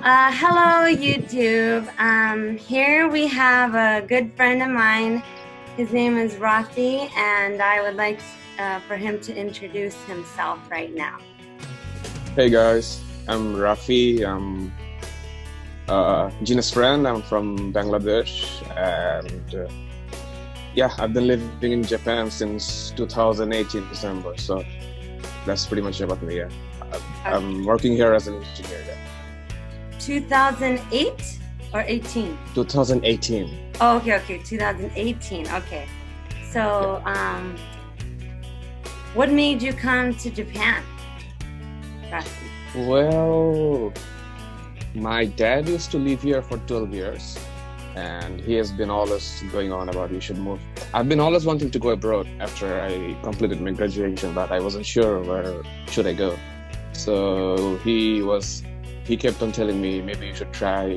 Hello, YouTube. Here we have a good friend of mine. His name is Rafi, and I would like for him to introduce himself right now. Hey guys, I'm Rafi. I'm Gina's friend. I'm from Bangladesh, and I've been living in Japan since 2018 December. So that's pretty much about me. Yeah, I'm working here as an engineer. Yeah. 2008 or 18? 2018. Oh, okay, 2018. Okay. So, what made you come to Japan, Rafi? Well, my dad used to live here for 12 years, and he has been always going on about you should move. I've been always wanting to go abroad after I completed my graduation, but I wasn't sure where should I go. So he kept on telling me maybe you should try.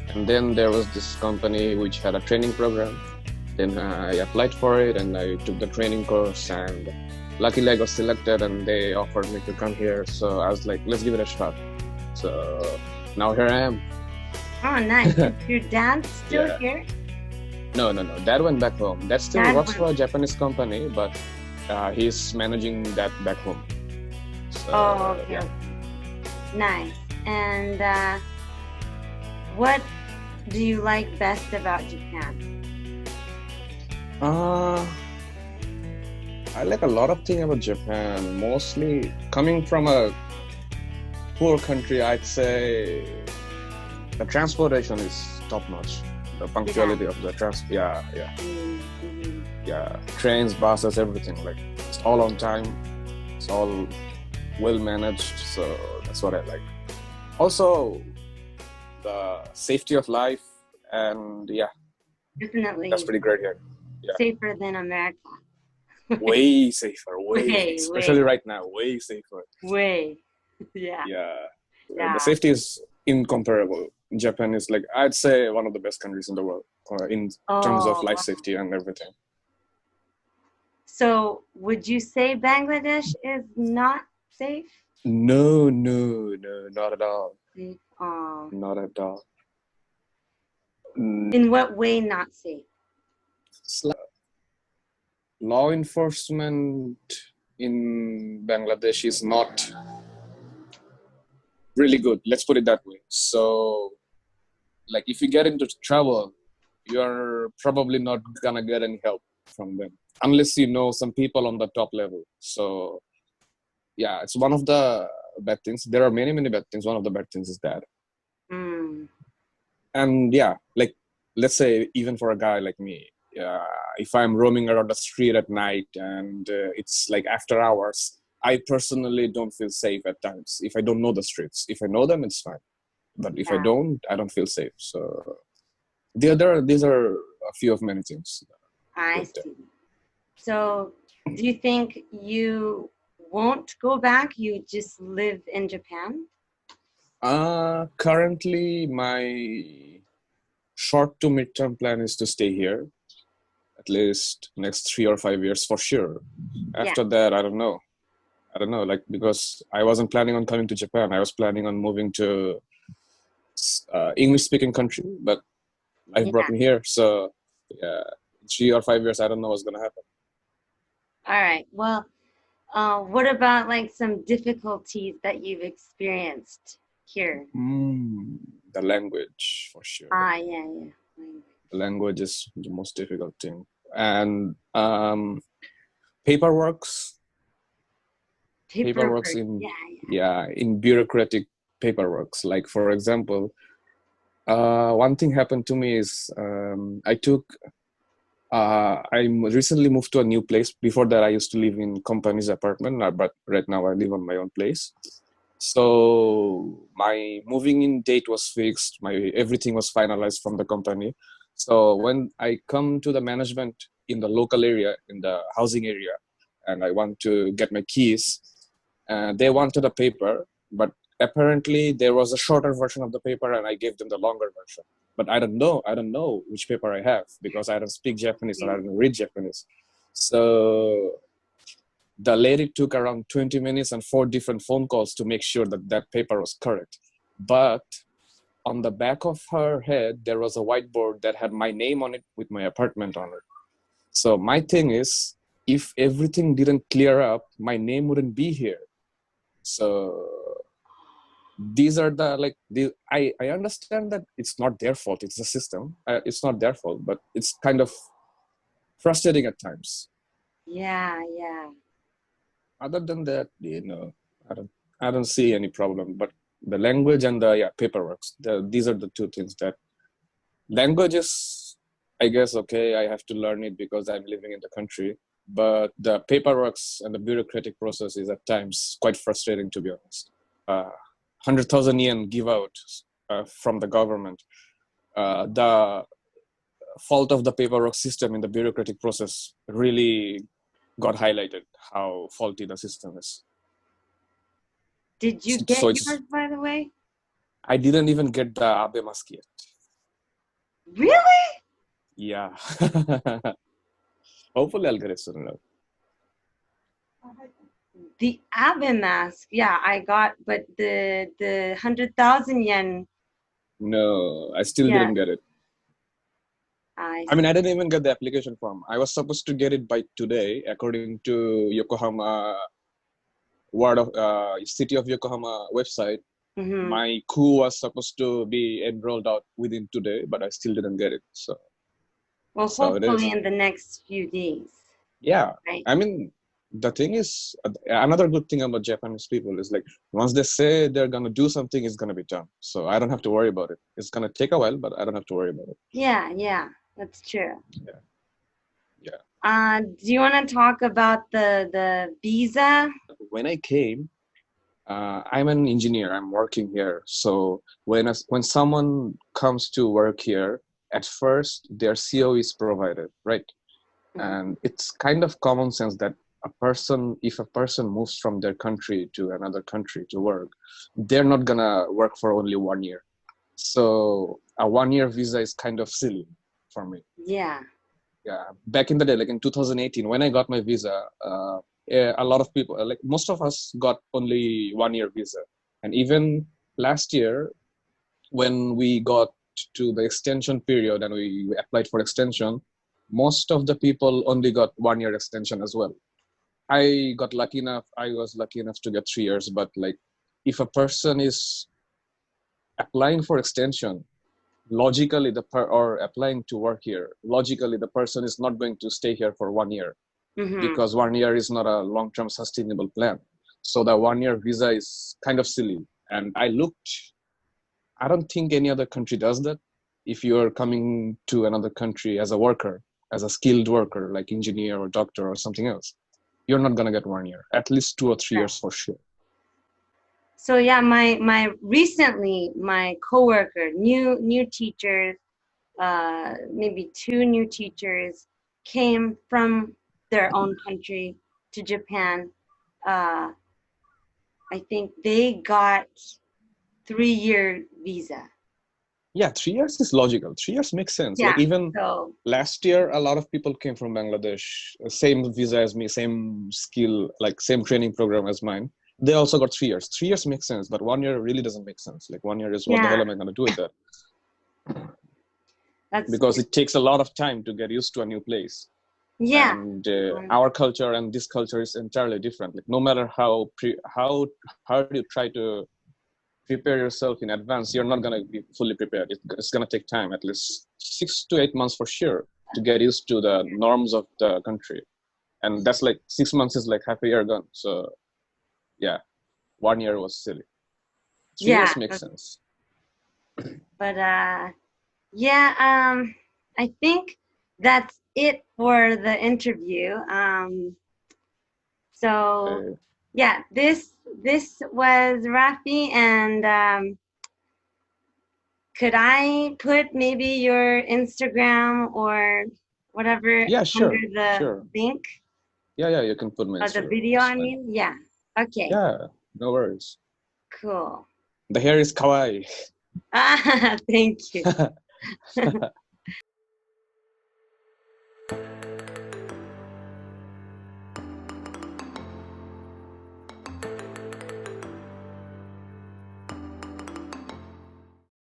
And then there was this company which had a training program. Then I applied for it and I took the training course, and luckily I got selected and they offered me to come here. So I was like, let's give it a shot. So now here I am. Oh, nice. Your dad's still here? No. Dad went back home. Dad still works for a Japanese company, but he's managing that back home. So, okay. Yeah. Nice. And what do you like best about Japan? I like a lot of things about Japan. Mostly coming from a poor country, I'd say the transportation is top notch. The punctuality of the trains, buses, everything. Like it's all on time. It's all well managed. So that's what I like. Also, the safety of life, and definitely that's pretty great here. Yeah. Safer than America. Way safer, especially right now, way safer. Yeah. The safety is incomparable. Japan is like, I'd say, one of the best countries in the world in terms of life safety and everything. So would you say Bangladesh is not safe? No, not at all. Oh. Not at all. In what way not safe? Law enforcement in Bangladesh is not really good. Let's put it that way. So, like, if you get into trouble, you're probably not gonna get any help from them unless you know some people on the top level. So, yeah, it's one of the bad things. There are many bad things. One of the bad things is that. And like, let's say even for a guy like me, if I'm roaming around the street at night and it's like after hours, I personally don't feel safe at times if I don't know the streets. If I know them, it's fine. But if I don't feel safe. So these are a few of many things. I see. So do you think you won't go back? You just live in Japan? Currently, my short to mid-term plan is to stay here at least next 3 or 5 years for sure. After that, I don't know, like, because I wasn't planning on coming to Japan. I was planning on moving to English-speaking country, but life brought me here. So, 3 or 5 years, I don't know what's gonna happen. All right. Well, what about like some difficulties that you've experienced here? The language, for sure. Yeah. The language is the most difficult thing. And paperworks in bureaucratic paperworks. Like, for example, one thing happened to me is I recently moved to a new place. Before that, I used to live in company's apartment, but right now I live on my own place. So my moving in date was fixed. Everything was finalized from the company. So when I come to the management in the local area, in the housing area, and I want to get my keys, they wanted a paper, but apparently there was a shorter version of the paper and I gave them the longer version. But I don't know which paper I have because I don't speak Japanese or I don't read Japanese. So the lady took around 20 minutes and 4 different phone calls to make sure that paper was correct. But on the back of her head, there was a whiteboard that had my name on it with my apartment on it. So my thing is, if everything didn't clear up, my name wouldn't be here. So these are I understand that it's not their fault. It's the system. It's not their fault, but it's kind of frustrating at times. Yeah. Other than that, I don't see any problem. But the language and the paperwork, these are the two things. That language is, I guess, okay, I have to learn it because I'm living in the country. But the paperwork and the bureaucratic process is at times quite frustrating, to be honest. 100,000 yen give out from the government. The fault of the paperwork system in the bureaucratic process really got highlighted, how faulty the system is. Did you get yours, by the way? I didn't even get the Abe mask yet. Really? Yeah. Hopefully I'll get it soon enough. The Abe mask, yeah, I got, but the 100,000 yen. No, I still didn't get it. I mean, I didn't even get the application form. I was supposed to get it by today, according to Yokohama City of Yokohama website. Mm-hmm. My coup was supposed to be enrolled out within today, but I still didn't get it. So, well, hopefully in the next few days. Yeah, right? I mean, the thing is, another good thing about Japanese people is like, once they say they're gonna do something, it's gonna be done. So I don't have to worry about it. It's gonna take a while, but I don't have to worry about it. Yeah, that's true. Yeah. Do you want to talk about the visa? When I came, I'm an engineer. I'm working here. So when someone comes to work here, at first their CO is provided, right? Mm-hmm. And it's kind of common sense that if a person moves from their country to another country to work, they're not gonna work for only 1 year. So a 1-year visa is kind of silly for me. Yeah. Back in the day, like in 2018, when I got my visa, a lot of people, like most of us, got only 1-year visa. And even last year, when we got to the extension period and we applied for extension, most of the people only got 1-year extension as well. I was lucky enough to get 3 years, but like if a person is applying for extension, logically or applying to work here, logically the person is not going to stay here for 1 year. Mm-hmm. Because 1 year is not a long-term sustainable plan. So the 1-year visa is kind of silly. And I don't think any other country does that. If you're coming to another country as a worker, as a skilled worker, like engineer or doctor or something else, you're not going to get 1 year, at least 2 or 3 years for sure. So yeah, my coworker, new teachers, maybe 2 new teachers came from their own country to Japan. I think they got 3-year visa. Yeah, 3 years is logical. 3 years makes sense. Yeah, like even last year, a lot of people came from Bangladesh, same visa as me, same skill, like same training program as mine. They also got 3 years. 3 years makes sense, but 1 year really doesn't make sense. Like 1 year is what the hell am I going to do with that? Because it takes a lot of time to get used to a new place. Yeah. And our culture and this culture is entirely different. Like no matter how hard you try to prepare yourself in advance, you're not going to be fully prepared. It's going to take time, at least 6 to 8 months for sure, to get used to the norms of the country. And that's like 6 months is like half a year gone. So yeah, 1 year was silly. 3 years makes sense. But I think that's it for the interview. This was Rafi, and could I put maybe your Instagram or whatever under the link? Yeah, you can put my Instagram. The video, I mean? Yeah. Okay. Yeah, no worries. Cool. The hair is kawaii. Thank you.